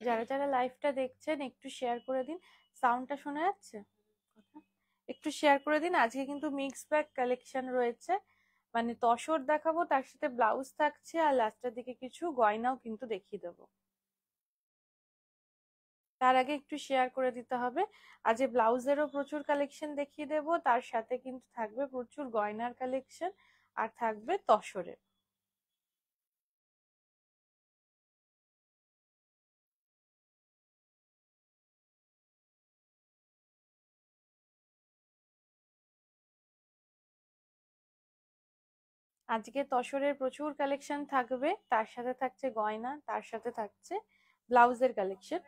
যারা যারা লাইভটা দেখছেন একটু শেয়ার করে দিন। সাউন্ডটা শোনা যাচ্ছে? একটু শেয়ার করে দিন। আজকে কিন্তু মিক্স ব্যাগ কালেকশন রয়েছে, মানে তসর দেখাবো, তার সাথে ব্লাউজ থাকছে, আর লাস্টের দিকে কিছু গয়নাও কিন্তু দেখিয়ে দেবো। তার আগে একটু শেয়ার করে দিতে হবে। আজ ব্লাউজেরও প্রচুর কালেকশন দেখিয়ে দেবো, তার সাথে কিন্তু থাকবে প্রচুর গয়নার কালেকশন, আর থাকবে তসরের। আজকে তসরের প্রচুর কালেকশন থাকবে, তার সাথে থাকছে গয়না, তার সাথে থাকছে ব্লাউজের কালেকশন।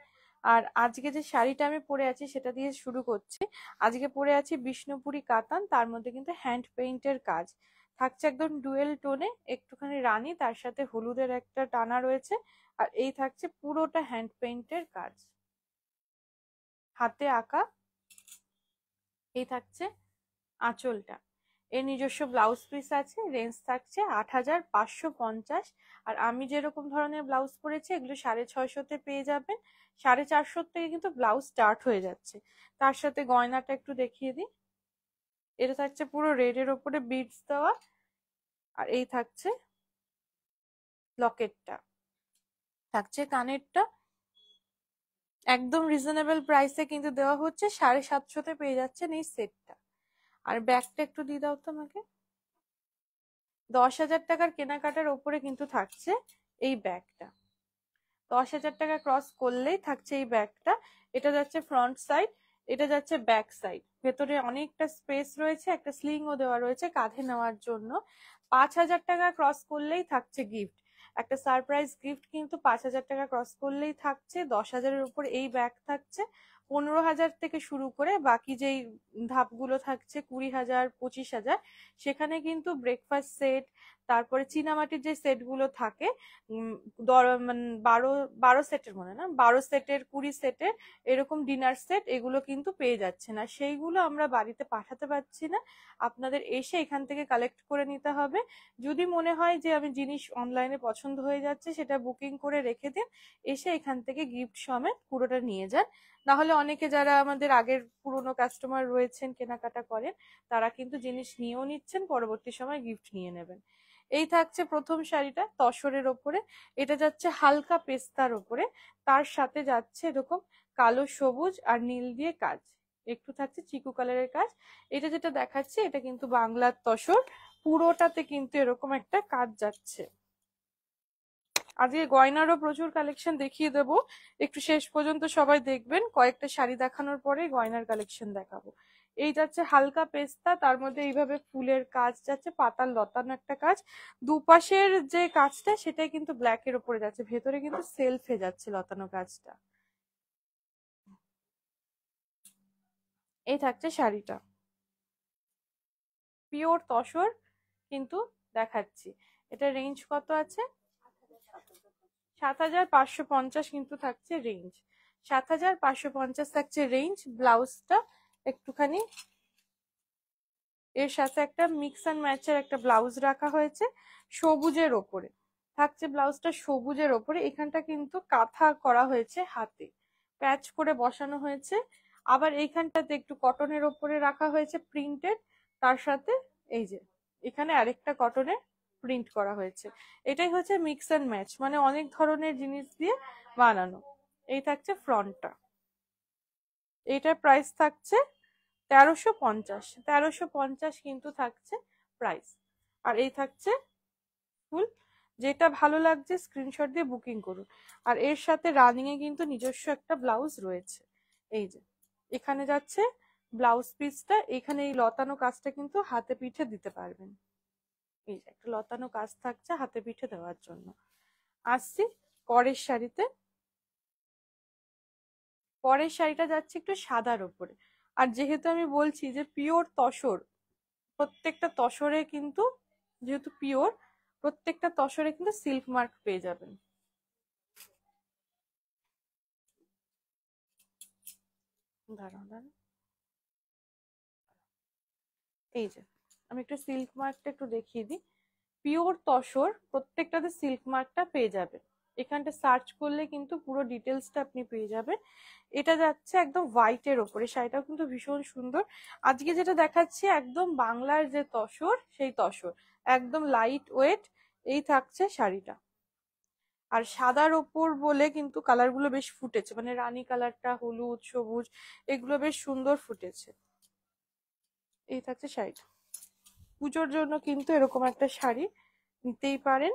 আর আজকে যে শাড়িটা আমি পরে আছি সেটা দিয়ে শুরু করছি। আজকে পরে আছি বিষ্ণুপুরি কাতান, তার মধ্যে কিন্তু হ্যান্ড পেইন্টের কাজ থাকছে, একদম ডুয়েল টোনে, একটুখানি রানী, তার সাথে হলুদের একটা টানা রয়েছে। আর এই থাকছে পুরোটা হ্যান্ড পেইন্টের কাজ, হাতে আঁকা। এই থাকছে আঁচলটা। এর নিজস্ব ব্লাউজ পিস আছে, রেঞ্জ থাকছে ৮৫৫০। আর আমি যেরকম ধরনের ব্লাউজ পরেছি এগুলো ৬৫০তে পেয়ে যাবেন। ৪৫০ থেকে কিন্তু ব্লাউজ স্টার্ট হয়ে যাচ্ছে। তার সাথে গয়নাটা একটু দেখিয়ে দিই। এটা থাকছে পুরো রেডের ওপরে বিডস দেওয়া। আর এই থাকছে লকেটটা, থাকছে কানেরটা। একদম রিজনেবল প্রাইসে কিন্তু দেওয়া হচ্ছে, ৭৫০তে পেয়ে যাচ্ছেন এই সেটটা। আর ব্যাগটা একটু দিয়ে দাও তো আমাকে। ১০,০০০ টাকার কেনাকাটার ওপরে কিন্তু থাকছে এই ব্যাগটা। ১০,০০০ টাকা ক্রস করলেই থাকছে এই ব্যাগটা। এটা যাচ্ছে ফ্রন্ট সাইড, এটা যাচ্ছে ব্যাক সাইড। ভেতরে অনেকটা স্পেস রয়েছে, একটা স্লিংও দেওয়া রয়েছে কাঁধে নেওয়ার জন্য। ৫,০০০ টাকা ক্রস করলেই থাকছে গিফট, একটা সারপ্রাইজ গিফট কিন্তু ৫,০০০ টাকা ক্রস করলেই থাকছে। ১০,০০০-এর উপর এই ব্যাগ থাকছে। ১৫,০০০ থেকে শুরু করে বাকি যেই ধাপগুলো থাকছে ২০,০০০, ২৫,০০০, সেখানে কিন্তু ব্রেকফাস্ট সেট, তারপরে চীনামাটির যে সেটগুলো থাকে, মানে ১২ সেটের, মনে না, ১২ সেটের, ২০ সেটের এরকম ডিনার সেট, এগুলো কিন্তু পেয়ে যাচ্ছে না। সেইগুলো আমরা বাড়িতে পাঠাতে পারছি না, আপনাদের এসে এখান থেকে কালেক্ট করে নিতে হবে। যদি মনে হয় যে আমি জিনিস অনলাইনে পছন্দ হয়ে যাচ্ছে, সেটা বুকিং করে রেখে দিন, এসে এখান থেকে গিফট সমেত পুরোটা নিয়ে যান। না হলে অনেকে যারা আমাদের আগের পুরনো কাস্টমার রয়েছেন, কেনাকাটা করেন, তারা কিন্তু জিনিস নিয়েও নিচ্ছেন, পরবর্তী সময় গিফট নিয়ে নেবেন। এই থাকছে প্রথম শাড়িটা তসরের ওপরে। এটা যাচ্ছে হালকা পেস্তার ওপরে, তার সাথে যাচ্ছে এরকম কালো, সবুজ আর নীল দিয়ে কাজ, একটু থাকছে চিকু কালারের কাজ। এটা যেটা দেখাচ্ছে এটা কিন্তু বাংলার তসর, পুরোটাতে কিন্তু এরকম একটা কাজ যাচ্ছে। আজকে গয়নারও প্রচুর কালেকশন দেখিয়ে দেবো, একটু শেষ পর্যন্ত সবাই দেখবেন। কয়েকটা শাড়ি দেখানোর পরে গয়নার কালেকশন দেখাবো। এই যাচ্ছে হালকা পেস্তা, তার মধ্যে এইভাবে ফুলের কাজ যাচ্ছে, পাতার লতানো একটা কাজ। দুপাশের যে কাজটা সেটাই কিন্তু ব্ল্যাকের উপরে যাচ্ছে, ভেতরে কিন্তু সেলফে যাচ্ছে লতানো কাজটা। এই থাকছে শাড়িটা, পিওর তসর কিন্তু দেখাচ্ছি। এটা রেঞ্জ কত আছে? ৭,৫৫০ কিন্তু থাকছে রেঞ্জ। ৭,৫৫০ থাকছে রেঞ্জ। ব্লাউজটা একটুখানি এর সাথে একটা মিক্স অ্যান্ড ম্যাচের একটা ব্লাউজ রাখা হয়েছে সবুজের ওপরে, থাকছে ব্লাউজটা সবুজের ওপরে। এখানটা কিন্তু কাঁথা করা হয়েছে, হাতে প্যাচ করে বসানো হয়েছে। আবার এইখানটাতে একটু কটনের ওপরে রাখা হয়েছে প্রিন্টেড, তার সাথে এই যে এখানে আরেকটা কটনের প্রিন্ট করা হয়েছে। এটাই হচ্ছে মিক্স অ্যান্ড ম্যাচ, মানে অনেক ধরনের জিনিস দিয়ে বানানো। এই থাকছে ফ্রন্টটা। এইটার প্রাইস থাকছে ১৩৫০। ১৩৫০ কিন্তু থাকছে প্রাইস। আর এই থাকছে ফুল। যেটা ভালো লাগছে স্ক্রিনশট দিয়ে বুকিং করুন। আর এর সাথে রানিং এ কিন্তু নিজস্ব একটা ব্লাউজ রয়েছে। এই যে এখানে যাচ্ছে ব্লাউজ পিসটা, এখানে এই লতানো কাজটা কিন্তু হাতে পিঠে দিতে পারবেন। এই যে একটা লতানো কাজ থাকছে হাতে পিঠে দেওয়ার জন্য। আসছি পরের শাড়িতে। পরের শাড়িটা যাচ্ছে একটু সাদার ওপরে। আর যেহেতু আমি বলছি যে পিওর তসর, প্রত্যেকটা তসরে কিন্তু, যেহেতু পিওর, প্রত্যেকটা তসরে কিন্তু সিল্ক মার্ক পেয়ে যাবেন। দাঁড়াও দাঁড়াও, এই যে আমি একটু সিল্ক মার্কটা একটু দেখিয়ে দিই। পিওর তসর, প্রত্যেকটাতে সিল্ক মার্কটা পেয়ে যাবে। এখানটা সার্চ করলে কিন্তু পুরো ডিটেলসটা আপনি পেয়ে যাবেন। এটা যাচ্ছে একদম হোয়াইটের ওপরে, শাড়িটাও কিন্তু ভীষণ সুন্দর। আজকে যেটা দেখাচ্ছি একদম বাংলার যে তসর, সেই তসর, একদম লাইট ওয়েট এই থাকছে শাড়িটা। আর সাদার ওপর বলে কিন্তু কালারগুলো বেশ ফুটেছে, মানে রানী কালারটা, হলুদ, সবুজ, এগুলো বেশ সুন্দর ফুটেছে। এই থাকছে শাড়িটা। পুজোর জন্য কিন্তু এরকম একটা শাড়ি নিতেই পারেন,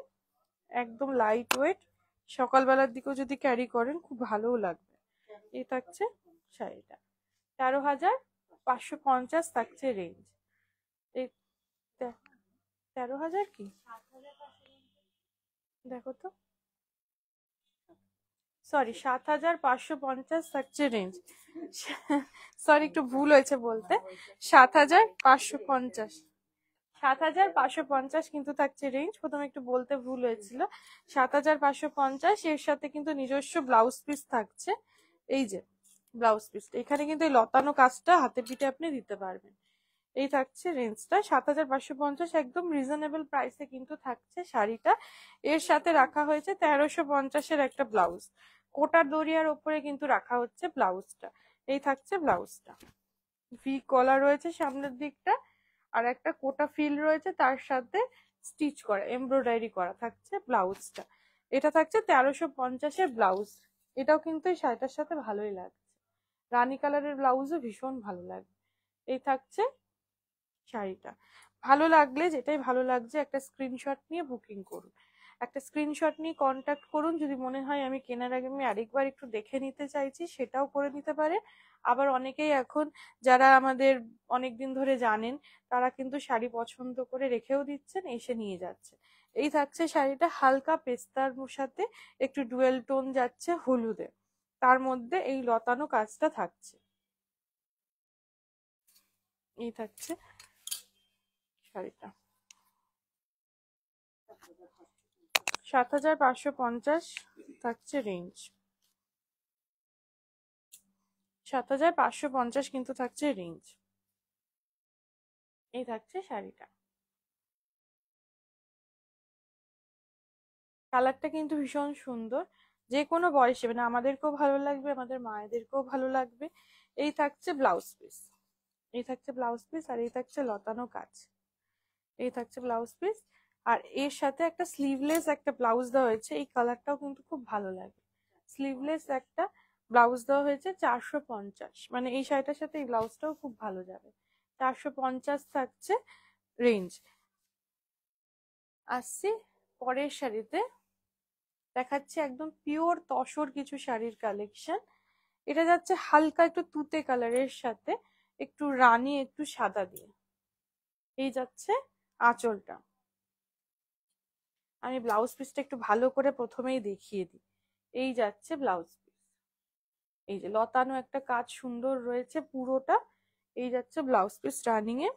একদম লাইট ওয়েট, সকালবেলার দিকেও যদি ক্যারি করেন খুব ভালোও লাগবে। এই থাকছে শাড়িটা, 13,550 থাকছে রেঞ্জ। এই 13,000 কি, দেখো তো, সরি 7,550 থাকছে রেঞ্জ। সরি একটু ভুল হয়েছে বলতে, 7,550, 7,550 কিন্তু থাকছে রেঞ্জ। প্রথমে একটু বলতে ভুল হয়েছিল, 7,550। এর সাথে কিন্তু নিজস্ব ব্লাউজ পিস থাকছে। এই যে ব্লাউজ পিস, এখানে কিন্তু এই লতানো কাজটা হাতে পিঠে আপনি দিতে পারবেন। এই থাকছে রেঞ্জটা 7,550, একদম রিজনেবল প্রাইসে কিন্তু থাকছে শাড়িটা। এর সাথে রাখা হয়েছে 1,350-এর একটা ব্লাউজ, কোটার দরিয়ার ওপরে কিন্তু রাখা হচ্ছে ব্লাউজটা। এই থাকছে ব্লাউজটা, ভি কলার রয়েছে সামনের দিকটা, আর একটা কোটা ফিল রয়েছে, তার সাথে স্টিচ করা, এমব্রয়ডারি করা থাকছে ব্লাউজটা। এটা থাকছে 1,350-এর ব্লাউজ। এটাও কিন্তু এই শাড়িটার সাথে ভালোই লাগছে, রানী কালারের ব্লাউজও ভীষণ ভালো লাগে। এই থাকছে শাড়িটা। ভালো লাগলে, যেটাই ভালো লাগছে, একটা স্ক্রিনশট নিয়ে বুকিং করুন, একটা স্ক্রিনশট নিয়ে কন্ট্যাক্ট করুন। যদি মনে হয় আমি কেনার আগে আমি আরেকবার একটু দেখে নিতে চাইছি, সেটাও করে নিতে পারে। আবার অনেকেই এখন যারা আমাদের অনেকদিন ধরে জানেন, তারা কিন্তু শাড়ি পছন্দ করে রেখেও দিচ্ছেন, এসে নিয়ে যাচ্ছে। এই থাকছে শাড়িটা, হালকা পেস্তার সাথে একটু ডুয়েল টোন যাচ্ছে হলুদে, তার মধ্যে এই লতানো কাজটা থাকছে। এই থাকছে শাড়িটা, 7,550 থাকছে রেঞ্জ, 7,550 কিন্তু থাকছে রেঞ্জ। এই থাকছে শাড়িটা, কালারটা কিন্তু ভীষণ সুন্দর, যে কোনো বয়সে, মানে আমাদেরকেও ভালো লাগবে, আমাদের মায়েদেরকেও ভালো লাগবে। এই থাকছে ব্লাউজ পিস, এই থাকছে ব্লাউজ পিস, আর এই থাকছে লতানো কাজ। এই থাকছে ব্লাউজ পিস, আর এর সাথে একটা স্লিভলেস একটা ব্লাউজ দেওয়া হয়েছে, এই কালারটাও কিন্তু খুব ভালো লাগে। স্লিভলেস একটা ব্লাউজ দেওয়া হয়েছে 450, মানে এই শাড়িটার সাথে এই ব্লাউজটাও খুব ভালো যাবে। 450 থাকছে রেঞ্জ। আসছি পরের শাড়িতে, দেখাচ্ছে একদম পিওর তসর কিছু শাড়ির কালেকশন। এটা যাচ্ছে হালকা একটু তুতে কালারের সাথে একটু রানী, একটু সাদা দিয়ে। এই যাচ্ছে আঁচলটা, আমি ব্লাউজ পিসটা একটু ভালো করে প্রথমেই দেখিয়ে দিই। এই যাচ্ছে ব্লাউজ পিস, এই যে লতানো একটা কাজ সুন্দর রয়েছে পুরোটা। এই যাচ্ছে ব্লাউজ পিস রানিং এ।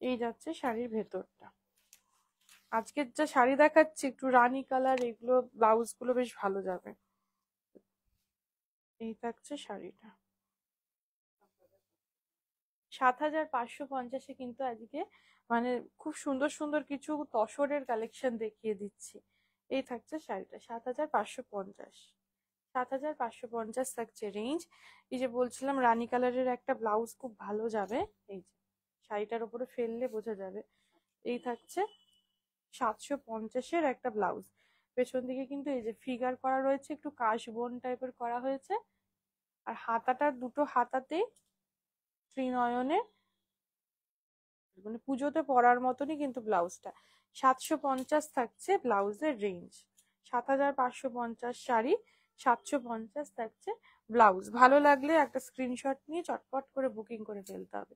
এই যাচ্ছে শাড়ির ভেতরটা। আজকের যা শাড়ি দেখাচ্ছি একটু রানী কালার, এগুলো ব্লাউজ গুলো বেশ ভালো যাবে। এই থাকছে শাড়িটা, 7,550-এ কিন্তু আজকে মানে খুব সুন্দর সুন্দর কিছু তসরের কালেকশন দেখিয়ে দিচ্ছি। এই থাকছে শাড়িটা, 7,550, 7,550 থাকছে রেঞ্জ। এই যে বলছিলাম রানী কালারের একটা ব্লাউজ খুব ভালো যাবে, এই যে শাড়িটার উপরে ফেললে বোঝা যাবে। এই থাকছে 750-এর একটা ব্লাউজ, পেছন দিকে কিন্তু এই যে ফিগার করা রয়েছে, একটু কাশবন টাইপের করা হয়েছে, আর হাতাটার দুটো হাতাতেই ত্রিনয়নে, মানে পুজোতে পরার মতনই কিন্তু ব্লাউজটা। 750 থাকছে ব্লাউজের রেঞ্জ, 7,550 শাড়ি, 750 থাকছে ব্লাউজ। ভালো লাগলে একটা স্ক্রিনশট নিয়ে চটপট করে বুকিং করে ফেলতে হবে।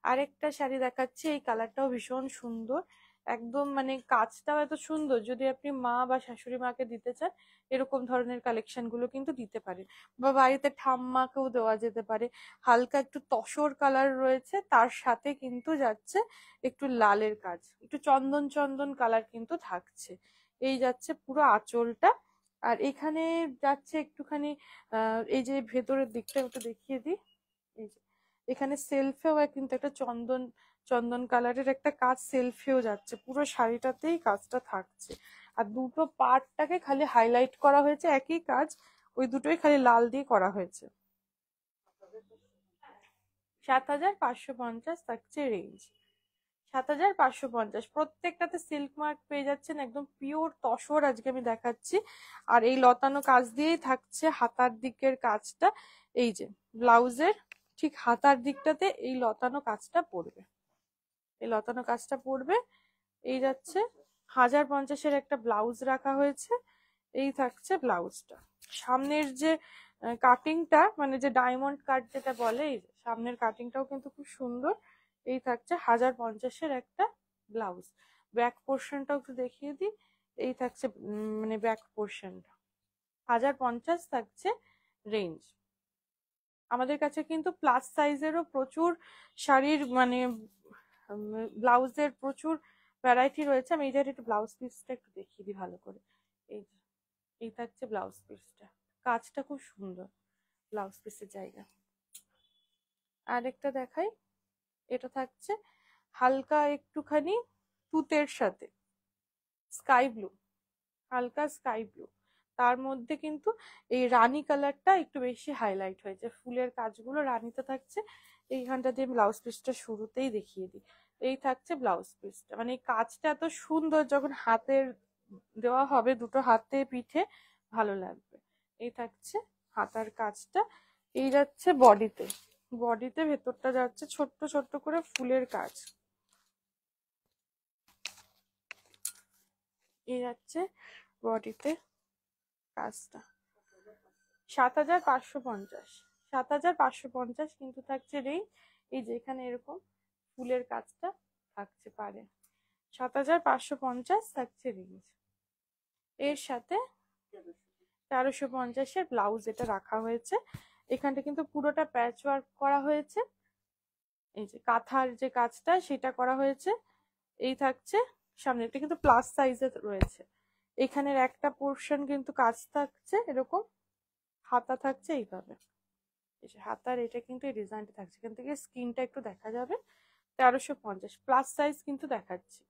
আরেকটা শাড়ি দেখাচ্ছি, এই কালারটাও ভীষণ সুন্দর, একদম মানে কাজটাও এত সুন্দর। যদি আপনি মা বা শাশুড়ি মাকে দিতে চান, এরকম ধরনের কালেকশন গুলো কিন্তু দিতে পারেন, বা বাড়িতে ঠাম্মাকেও দেওয়া যেতে পারে। হালকা একটু তসর কালার রয়েছে, তার সাথে কিন্তু যাচ্ছে একটু লালের কাজ, একটু চন্দন চন্দন কালার কিন্তু থাকছে। এই যাচ্ছে পুরো আঁচলটা, আর এখানে যাচ্ছে একটুখানি এই যে ভেতরের দিকটা একটু দেখিয়ে দিই। এই যে এখানে সেলফেও কিন্তু একটা চন্দন চন্দন কালারের একটা কাজ সেলফেও যাচ্ছে, পুরো শাড়িটাতেই কাজটা থাকছে। আর দুটো পার্টটাকে খালি হাইলাইট করা হয়েছে, একই কাজ, ওই দুটোই খালি লাল দিয়ে করা হয়েছে। 7,550 থাকছে রেঞ্জ, 7,550। প্রত্যেকটাতে সিল্ক মার্ক পেয়ে যাচ্ছেন, একদম পিওর তসর আজকে আমি দেখাচ্ছি। আর এই লতানো কাজ দিয়েই থাকছে হাতার দিকের কাজটা। এই যে ব্লাউজের ঠিক হাতার দিকটাতে এই লতানো কাজটা পড়বে, এই লতানো কাজটা পড়বে। এই যাচ্ছে 1,050-এর একটা ব্লাউজ রাখা হয়েছে, এই থাকছে ব্লাউজটা। সামনের যে কাটিংটা, মানে যে ডায়মন্ড কাট যেটা বলে, এই যে সামনের কাটিংটাও কিন্তু খুব সুন্দর। এই থাকছে 1,050-এর একটা ব্লাউজ। ব্যাক পোর্শনটাও একটু দেখিয়ে দিই, এই থাকছে মানে ব্যাক পোর্শনটা। 1,050 থাকছে রেঞ্জ। আমাদের কাছে কিন্তু প্লাস সাইজেরও প্রচুর শাড়ির মানে ব্লাউজের প্রচুর ভ্যারাইটি রয়েছে। আমি এইটার একটু ব্লাউজ পিসটা একটু দেখিয়ে দিই ভালো করে। এই এই থাকছে ব্লাউজ পিসটা, কাজটা খুব সুন্দর ব্লাউজ পিসের জায়গা। আরেকটা দেখাই, এটা থাকছে হালকা একটুখানি তুতের সাথে স্কাই ব্লু, হালকা স্কাই ব্লু, তার মধ্যে কিন্তু এই রানী কালারটা একটু বেশি হাইলাইট হয়েছে, ফুলের কাজগুলো রানীতে থাকছে। এইখানটা দিয়ে ব্লাউজ পিসটা শুরুতেই দেখিয়ে দিই, এই থাকছে ব্লাউজ পিসটা। মানে এই কাজটা এত সুন্দর, যখন হাতের দেওয়া হবে দুটো হাতে পিঠে ভালো লাগবে। এই থাকছে হাতার কাজটা। এই যাচ্ছে বডিতে, বডিতে ভেতরটা যাচ্ছে ছোট্ট ছোট্ট করে ফুলের কাজ। এই যাচ্ছে বডিতে কাজটা। 7,550, 7,550 কিন্তু থাকছে রেঞ্জ। এই যে এখানে এরকম ফুলের কাজটা থাকছে পারে, 7,550 থাকছে রেঞ্জ। এর সাথে 1,350-এর ব্লাউজ এটা রাখা হয়েছে। এখানটা কিন্তু পুরোটা প্যাচ ওয়ার্ক করা হয়েছে, এই যে কাঁথার যে কাজটা সেটা করা হয়েছে। এই থাকছে সামনে, এটা কিন্তু প্লাস সাইজে রয়েছে। এখানের একটা পোর্শন কিন্তু কাজ থাকছে এরকম, হাতা থাকছে এইভাবে, এই যে হাতার এটা কিন্তু এই ডিজাইনটা থাকছে, এখান থেকে স্কিনটা একটু দেখা যাবে। 1,350 প্লাস সাইজ কিন্তু দেখাচ্ছি।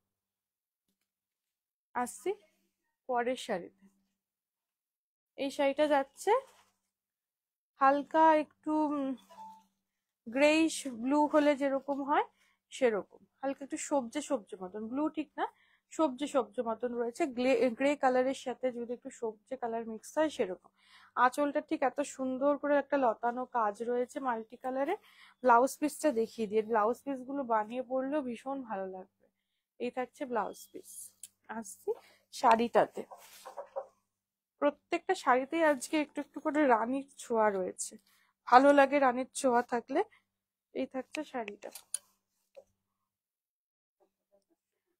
আসছি পরের শাড়িতে। এই শাড়িটা যাচ্ছে হালকা একটু গ্রেইশ ব্লু হলে যেরকম হয় সেরকম, হালকা একটু সবজে সবজে মতন, ব্লু ঠিক না, সবজে সবজে মতন রয়েছে। গ্রে কালারের সাথে যদি একটু সবজে কালার মিক্স হয় সেরকম। আঁচলটা ঠিক এত সুন্দর করে একটা লতানো কাজ রয়েছে মাল্টি কালারে। ব্লাউজ পিসটা দেখিয়ে দিয়ে, ব্লাউজ পিস গুলো বানিয়ে পরলেও ভীষণ ভালো লাগবে। এই থাকছে ব্লাউজ পিস। আসছি শাড়িটাতে, প্রত্যেকটা শাড়িতেই আজকে একটু একটু করে রানীর ছোঁয়া রয়েছে, ভালো লাগে রানীর ছোঁয়া থাকলে। এই থাকছে শাড়িটা,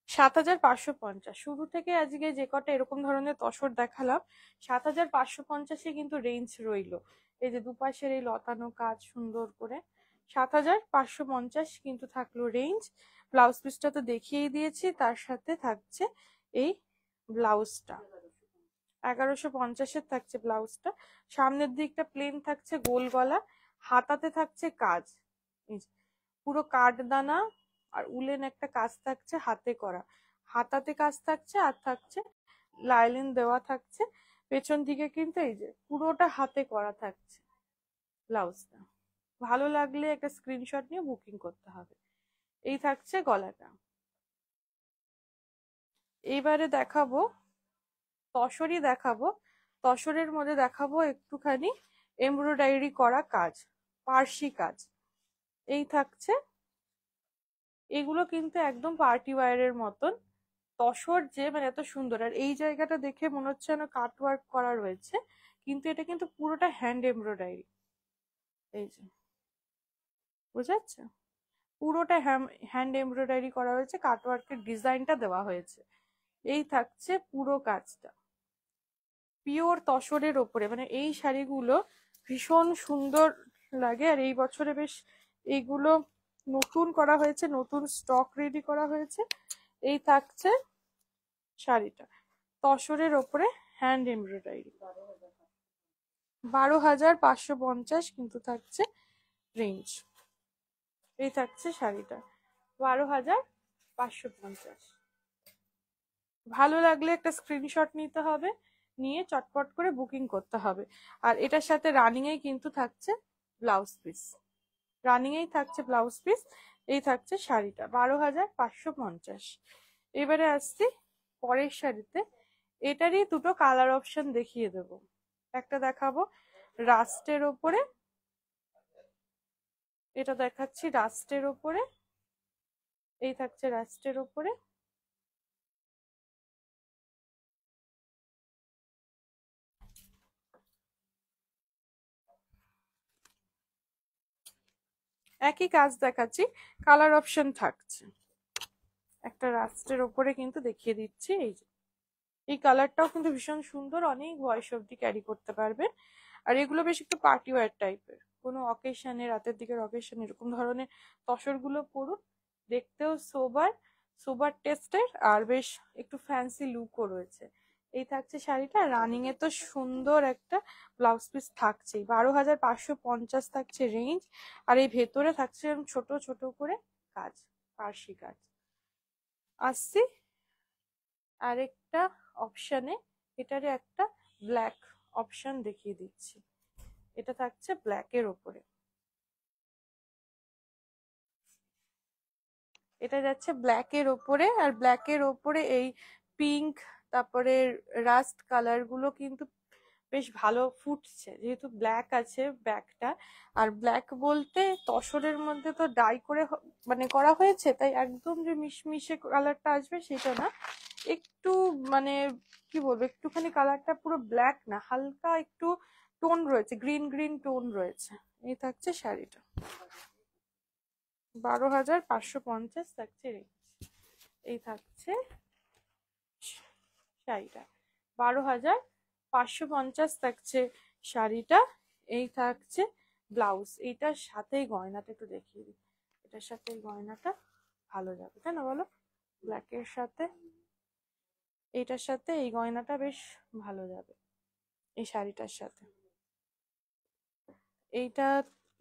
7,550। শুরু থেকে আজকে যে কটা এরকম ধরনের তসর দেখালাম, 7,550-এ কিন্তু রেঞ্জ রইলো। এই যে দুপাশের এই লতানো কাজ সুন্দর করে, 7,550 কিন্তু থাকলো রেঞ্জ। ব্লাউজ পিসটা তো দেখিয়েই দিয়েছি, তার সাথে থাকছে এই ব্লাউজটা 1,150-এর থাকছে ব্লাউজটা। সামনের দিকটা প্লেন থাকছে গোল গলা, হাতাতে থাকছে কাজ, এই যে পুরো কাঠদানা আর উলেন একটা কাজ থাকছে হাতে করা, হাতাতে কাজ থাকছে, আর থাকছে লাইলিন দেওয়া থাকছে। পেছন দিকে কিন্তু এই যে পুরোটা হাতে করা থাকছে ব্লাউজটা। ভালো লাগলে একটা স্ক্রিনশট নিয়ে বুকিং করতে হবে। এই থাকছে গলাটা। এইবারে দেখাবো তসরই দেখাবো, তসরের মধ্যে দেখাবো একটুখানি এমব্রয়ডারি করা কাজ, পার্সি কাজ। এই থাকছে, এগুলো কিন্তু একদম পার্টি ওয়্যারের মতন তসর, যে মানে এত সুন্দর। আর এই জায়গাটা দেখে মনে হচ্ছে যেন কাট ওয়ার্ক করা রয়েছে, কিন্তু এটা কিন্তু পুরোটা হ্যান্ড এমব্রয়ডারি। এই যে বোঝা যাচ্ছে, পুরোটা হ্যান্ড এমব্রয়ডারি করা হয়েছে, কাট ওয়ার্কের ডিজাইনটা দেওয়া হয়েছে। এই থাকছে পুরো কাজটা পিওর তসরের ওপরে, মানে এই শাড়িগুলো ভীষণ সুন্দর লাগে। আর এই বছরে বেশ এইগুলো নতুন করা হয়েছে, নতুন স্টক রেডি করা হয়েছে। এই থাকছে শাড়িটা তসরের ওপরে হ্যান্ড এমব্রয়ডারি, 12,550 কিন্তু থাকছে রেঞ্জ। এই থাকছে শাড়িটা 12,550। ভালো লাগলে একটা স্ক্রিনশট নিতে হবে, নিয়ে চটপট করে বুকিং করতে হবে। আর এটার সাথে রানিং এই কিন্তু থাকছে ব্লাউজ পিস, রানিং এই থাকছে ব্লাউজ পিস। এই থাকছে শাড়িটা 12,550। এবারে আসছি পরের শাড়িতে। এটারই দুটো কালার অপশন দেখিয়ে দেব। একটা দেখাবো রাস্টের ওপরে, এটা দেখাচ্ছি রাস্টের ওপরে। এই থাকছে রাস্টের ওপরে, একই কাজ দেখাচ্ছি, কালার অপশন থাকছে। একটা রাস্টের ওপরে কিন্তু দেখিয়ে দিচ্ছি, এই যে এই কালারটাও কিন্তু ভীষণ সুন্দর, অনেক বয়স অব্দি ক্যারি করতে পারবেন। আর এগুলো বেশ একটু পার্টি ওয়্যার টাইপের, কোনো অকেশনে, রাতের দিকের অকেশন এরকম ধরনের তসরগুলো পরুন, দেখতেও সোবার সোবার টেস্টের, আর বেশ একটু ফ্যান্সি লুকও রয়েছে। এই থাকছে শাড়িটা, রানিং এ তো সুন্দর একটা ব্লাউজ পিস থাকছেই। 12,550 থাকছে রেঞ্জ। আর এই ভেতরে থাকছে ছোট ছোট করে কাজ, পার্সি কাজ। আসছি আরেকটা অপশনে, এটারে একটা ব্ল্যাক অপশন দেখিয়ে দিচ্ছি। এটা থাকছে ব্ল্যাক এর ওপরে, এটা যাচ্ছে ব্ল্যাক এর ওপরে। আর ব্ল্যাক এর ওপরে এই পিঙ্ক, তারপরে রাস্ট কালার গুলো কিন্তু বেশ ভালো ফুটছে, যেহেতু ব্ল্যাক আছে ব্যাকটা। আর ব্ল্যাক বলতে তসরের মধ্যে তো ডাই করে মানে করা হয়েছে, তাই একদম যে মিশমিশে কালারটা আসবে সেটা না, একটু মানে কি বলবো, একটুখানি কালারটা পুরো ব্ল্যাক না, হালকা একটু টোন রয়েছে, গ্রিন গ্রিন টোন রয়েছে। এই থাকছে শাড়িটা, 12,550 থাকছে রেঞ্জ। এই থাকছে শাড়িটা, 12,550 থাকছে শাড়িটা। এই থাকছে ব্লাউজ। এইটার সাথেই গয়নাটা একটু দেখিয়ে দিই, এটার সাথে এই গয়নাটা ভালো যাবে, তাই না বলো? ব্ল্যাকের সাথে এইটার সাথে এই গয়নাটা বেশ ভালো যাবে এই শাড়িটার সাথে। এইটা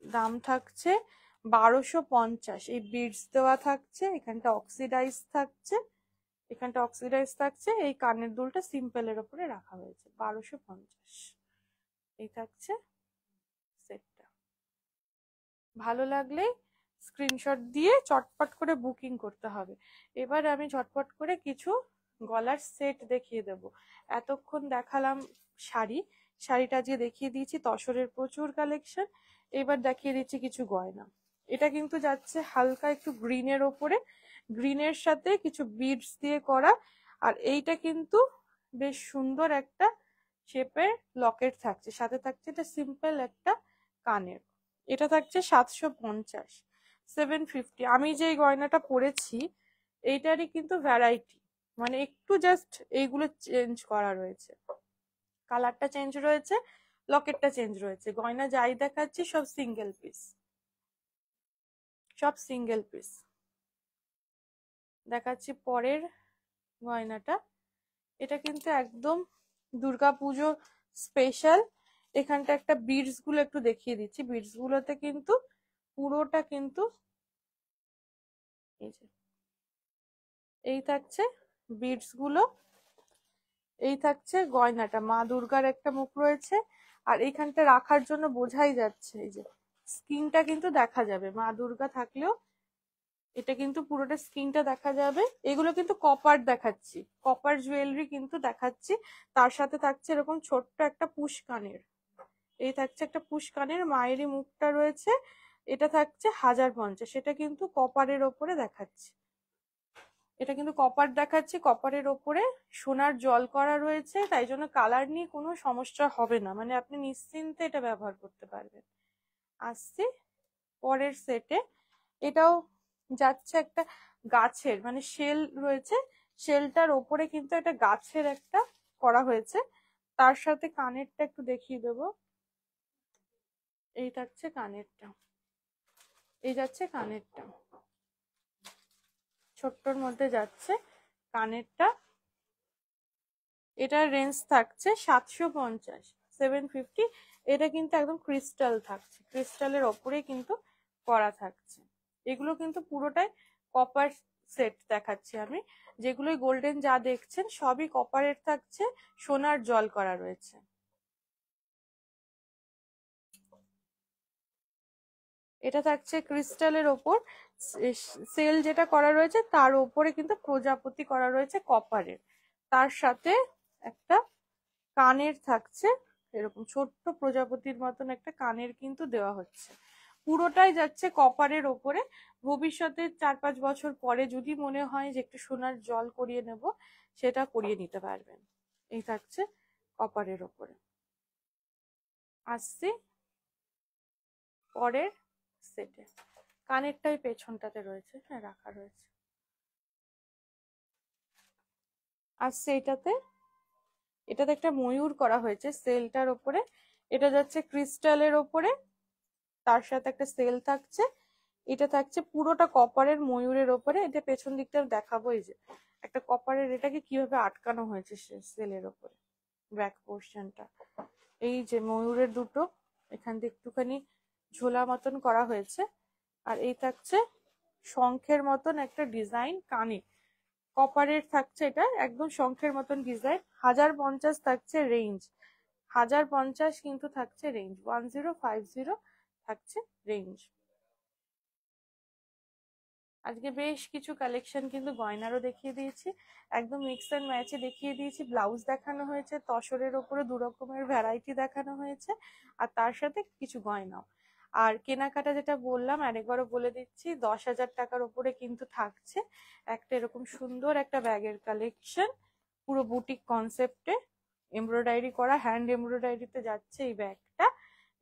দাম থাকছে 1250। এই বিডস দেওয়া থাকছে, এখানটা অক্সিডাইজ থাকছে, এখানটা অক্সিডাইজ থাকছে। এই কানের দুলটা সিম্পলের ওপরে রাখা হয়েছে, 1250। এই থাকছে সেটটা। ভালো লাগলে স্ক্রিনশট দিয়ে চটপট করে বুকিং করতে হবে। এবার আমি ঝটপট করে কিছু গলার সেট দেখিয়ে দেব। এতক্ষণ দেখালাম শাড়ি, শাড়িটা আজকে দেখিয়ে দিয়েছি তসরের প্রচুর কালেকশন। এবার দেখিয়ে দিচ্ছি কিছু গয়না। এটা কিন্তু যাচ্ছে হালকা একটু গ্রিনের ওপরে, গ্রিনের সাথে কিছু বিডস দিয়ে করা। আর এইটা কিন্তু বেশ সুন্দর একটা শেপের লকেট থাকছে, সাথে থাকছে এটা সিম্পল একটা কানের। এটা থাকছে 750, 750। আমি যে গয়নাটা পরেছি এইটারই কিন্তু ভ্যারাইটি, মানে একটু জাস্ট এইগুলো চেঞ্জ করা রয়েছে, কালারটা চেঞ্জ রয়েছে, লকেটটা চেঞ্জ রয়েছে। গয়না যাই দেখাচ্ছি সব সিঙ্গেল পিস, সব সিঙ্গেল পিস। দেখাচ্ছি পরের গয়নাটা। এটা কিন্তু একদম দুর্গাপুজো স্পেশাল। এখানটা একটা বিডস গুলো একটু দেখিয়ে দিচ্ছি, বিডস গুলোতে কিন্তু পুরোটা কিন্তু এই যে এই থাকছে বিডস গুলো। এই থাকছে গয়নাটা, মা দুর্গার একটা মুখ রয়েছে। আর এইখানটা রাখার জন্য বোঝাই যাচ্ছে, এই যে স্কিনটা কিন্তু দেখা যাবে, মা দুর্গা থাকলেও এটা কিন্তু পুরোটা স্কিনটা দেখা যাবে। এগুলো কিন্তু কপার দেখাচ্ছি, কপার জুয়েলারি কিন্তু দেখাচ্ছি। তার সাথে থাকছে এরকম ছোট্ট একটা পুশ কানের, এই থাকছে একটা পুশ কানের, মায়েরই মুখটা রয়েছে। এটা থাকছে 1,050, সেটা কিন্তু কপারের ওপরে দেখাচ্ছি। এটা কিন্তু কপার দেখাচ্ছি, কপারের ওপরে সোনার জল করা রয়েছে, তাই জন্য কালার নিয়ে কোনো সমস্যা হবে না, মানে আপনি নিশ্চিন্তে এটা ব্যবহার করতে পারবেন। আসছি পরের সেটে। এটাও যাচ্ছে একটা গাছের, মানে শেল রয়েছে, শেলটার ওপরে কিন্তু একটা গাছের একটা করা হয়েছে। তার সাথে কানেরটা একটু দেখিয়ে দেবো। এই থাকছে কানেরটা, এই যাচ্ছে কানেরটা, ছোট্টর মধ্যে যাচ্ছে কানেরটা। এটার রেঞ্জ থাকছে 750, 750। এটা কিন্তু একদম ক্রিস্টাল থাকছে, ক্রিস্টালের ওপরেই কিন্তু করা থাকছে। এগুলো কিন্তু পুরোটাই কপার সেট দেখাচ্ছি আমি। যেগুলোই গোল্ডেন যা দেখছেন সবই কপারের থাকছে, সোনার জল করা রয়েছে। এটা থাকছে ক্রিস্টালের ওপর, সেল যেটা করা রয়েছে তার উপরে কিন্তু প্রজাপতি করা রয়েছে কপারের। তার সাথে একটা কানের থাকছে, এরকম ছোট্ট প্রজাপতির মতন একটা কানের কিন্তু দেওয়া হচ্ছে। পুরোটাই যাচ্ছে কপারের ওপরে। ভবিষ্যতে 4-5 বছর পরে যদি মনে হয় যে একটু সোনার জল করিয়ে নেব, সেটা করিয়ে নিতে পারবেন। এই থাকছে কপারের ওপরে। আসছি পরের সেটে। কানেরটাই পেছনটাতে রয়েছে, হ্যাঁ রাখা রয়েছে। আসছে এটাতে একটা ময়ূর করা হয়েছে সেলটার ওপরে। এটা যাচ্ছে ক্রিস্টালের ওপরে, তার সাথে একটা সেল থাকছে। এটা থাকছে পুরোটা কপারের ময়ূরের ওপরে। এটা পেছন দিকটা দেখাবো, এই যে একটা কপারের এটাকে কিভাবে আটকানো হয়েছে সেলের ওপরে, ব্যাক পোর্শনটা। এই যে ময়ূরের দুটো এখান দিয়ে একটুখানি ঝোলা মতন করা হয়েছে। আর এই থাকছে শঙ্খের মতন একটা ডিজাইন কানে, কপারের থাকছে, এটা একদম শঙ্খের মতন ডিজাইন। 1050 থাকছে রেঞ্জ, 1050 কিন্তু থাকছে রেঞ্জ, 1050 থাকছে রেঞ্জ। আজকে বেশ কিছু কালেকশন কিন্তু গয়নারও দেখিয়ে দিয়েছি, একদম মিক্স অ্যান্ড ম্যাচে দেখিয়ে দিয়েছি। ব্লাউজ দেখানো হয়েছে, তসরের ওপরে 2 রকমের ভ্যারাইটি দেখানো হয়েছে, আর তার সাথে কিছু গয়নাও। আর কেনাকাটা যেটা বললাম আরেকবারও বলে দিচ্ছি, 10,000 টাকার উপরে কিন্তু থাকছে একটা এরকম সুন্দর একটা ব্যাগের কালেকশন, পুরো বুটিক কনসেপ্টে এমব্রয়ডারি করা, হ্যান্ড এমব্রয়ডারিতে যাচ্ছে এই ব্যাগটা।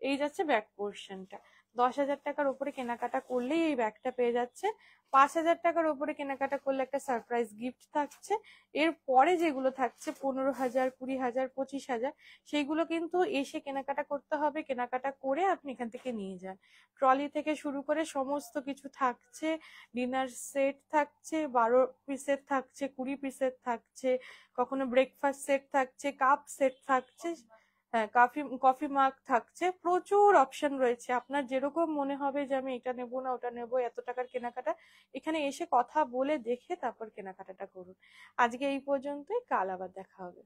এই যাচ্ছে ব্যাক পোর্শনটা। 10,000 টাকার উপরে কেনাকাটা করলেই এই ব্যাগটা পেয়ে যাচ্ছে। 5,000 টাকার উপরে কেনাকাটা করলে একটা সারপ্রাইজ গিফট থাকছে। এর পরে যেগুলো থাকছে 15,000, 20,000, 25,000, সেইগুলো কিন্তু এসে কেনাকাটা করতে হবে। কেনাকাটা করে আপনি এখান থেকে নিয়ে যান। ট্রলি থেকে শুরু করে সমস্ত কিছু থাকছে। ডিনার সেট থাকছে, 12 পিসের থাকছে, 20 পিসের থাকছে, কখনো ব্রেকফাস্ট সেট থাকছে, কাপ সেট থাকছে, হ্যাঁ কফি কফি মাগ থাকছে। প্রচুর অপশন রয়েছে, আপনার যেরকম মনে হবে যে আমি এটা নেবো না ওটা নেবো, এত টাকার কেনাকাটা, এখানে এসে কথা বলে দেখে তারপর কেনাকাটাটা করুন। আজকে এই পর্যন্তই, কাল আবার দেখা হবে।